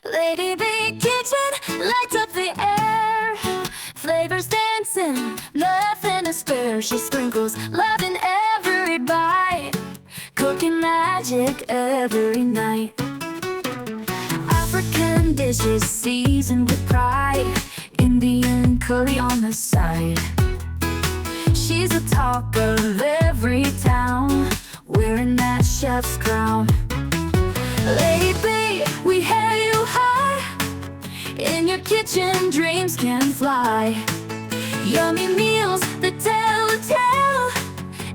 Lady B kitchen lights up the air. Flavors dancing, nothing to spare. She sprinkles love in every bite, cooking magic every night. African dishes seasoned with pride, Indian curry on the side. She's the talk of every town, wearing that chef's crown. Lady B, we hail you high. In your kitchen, dreams can fly. Yummy meals that tell a tale.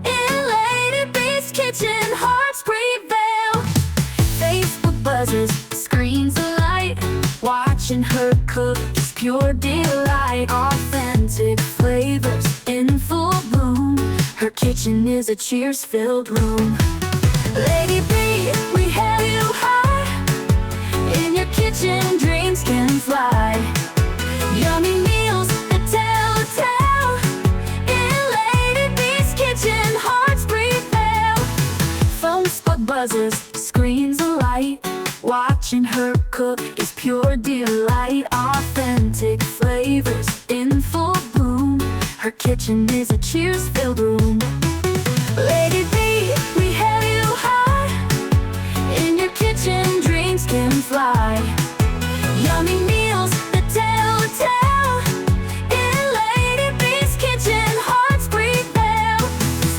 In Lady B's kitchen, hearts prevail. Facebook buzzes, screens alight. Watching her cook is pure delight. Authentic flavors in full bloom. Her kitchen is a cheers-filled room. Lady B, we hail you high. In your kitchen, dreams can fly. Yummy meals that tell a tale. In Lady B's kitchen, hearts prevail. Phone spot buzzes, screens alight. Watching her cook is pure delight. Authentic flavors in full bloom. Her kitchen is a cheers-filled room. Lady B, we hail you high. In your kitchen, dreams can fly. Yummy meals that tell a tale. In Lady B's kitchen, hearts prevail.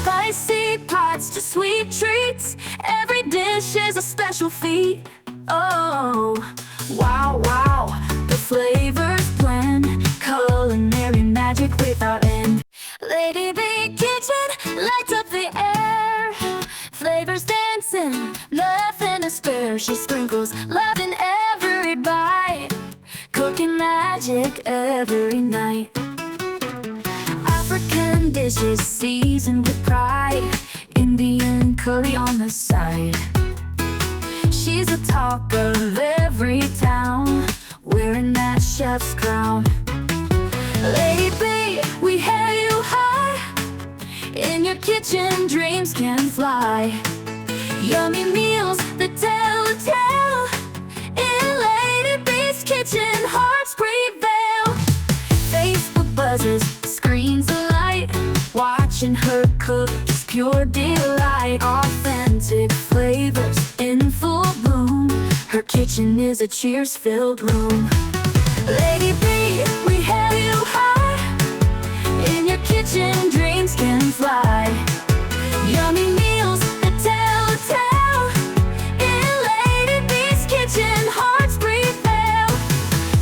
Spicy pots to sweet treats, every dish is a special feat. Oh, wow, wow, the flavors blend, culinary magic without end. Lady B kitchen lights up the air. Flavors dancing, nothing to spare. She sprinkles love in every bite, cooking magic every night. African dishes seasoned with pride, Indian curry on the side. She's the talk of every town, wearing that chef's crown. Lady B, we hail you high. In your kitchen, dreams can fly. Yummy meals that tell a tale. In Lady B's kitchen, hearts prevail. Facebook buzzes, screens alight. Watching her cook is pure delight. Authentic flavors in full bloom. Her kitchen is a cheers-filled room. Lady B, we hail you high. In your kitchen, dreams can fly. Yummy meals that tell a tale. In Lady B's kitchen, hearts prevail.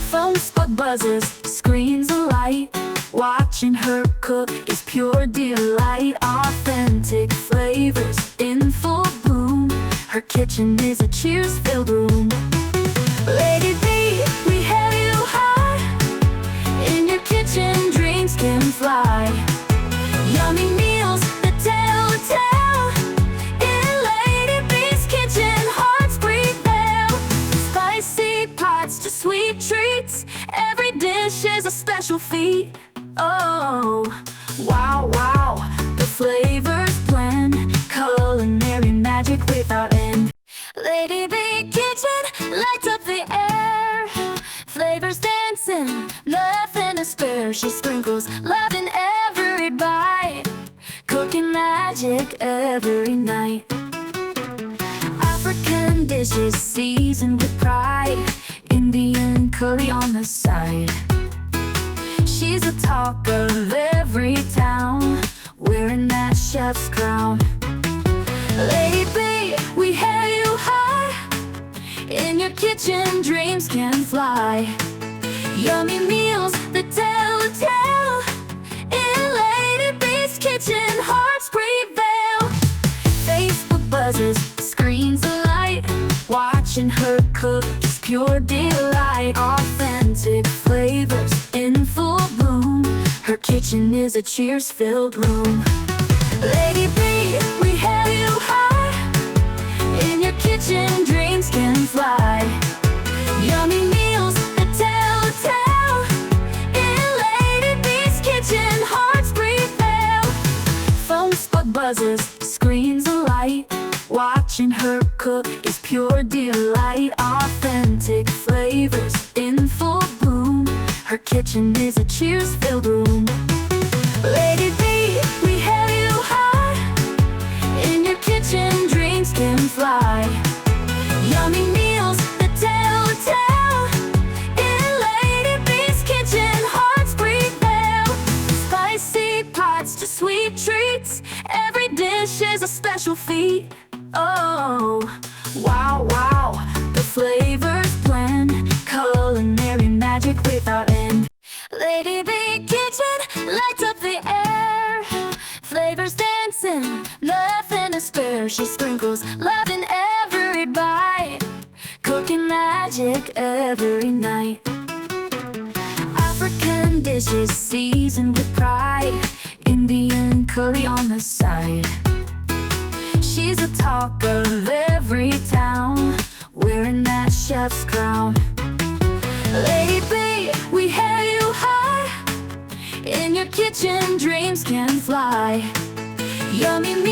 Phone spot buzzes, screens alight. Watching her cook is pure delight. Authentic flavors in full bloom. Her kitchen is a cheers-filled room. Lady B, we hail you high. In your kitchen, dreams can fly. Yummy meals that tell a tale. In Lady B's kitchen, hearts prevail. Spicy pots to sweet treats, every dish is a special feat. Oh, wow, wow, the flavors blend, culinary magic without end. Lady B kitchen lights up the air. Flavors dancing, nothing to spare. She sprinkles love in every bite, cooking magic every night. African dishes seasoned with pride, Indian curry on the side. She's the talk of every town, wearing that chef's crown. Lady B, we hail you high. In your kitchen, dreams can fly. Yummy meals that tell a tale. In Lady B's kitchen, hearts prevail. Facebook buzzes, screens alight. Watching her cook is pure delight. Authentic flavors in full bloom. Her kitchen is a cheers-filled room. Lady B, we hail you high. In your kitchen, dreams can fly. Yummy meals that tell a tale. In Lady B's kitchen, hearts prevail. Phone spot buzzes, screens alight. Watching her cook is pure delight. Authentic flavor flavors in full bloom. Her kitchen is a cheers-filled room. Lady B, we hail you high. In your kitchen, dreams can fly. Yummy meals that tell a tale. In Lady B's kitchen, hearts prevail. Spicy pots to sweet treats. Every dish is a special feat. Oh, wow, wow, the flavors blend. Culinary magic without end. Lady B kitchen lights up the air. Flavors dancing, nothing to spare. She sprinkles love in every bite, cooking magic every night. African dishes seasoned with pride, Indian curry on the side. She's the talk of every town, wearing that chef's crown. Lady B, we hail you high. In your kitchen, dreams can fly. Yummy meals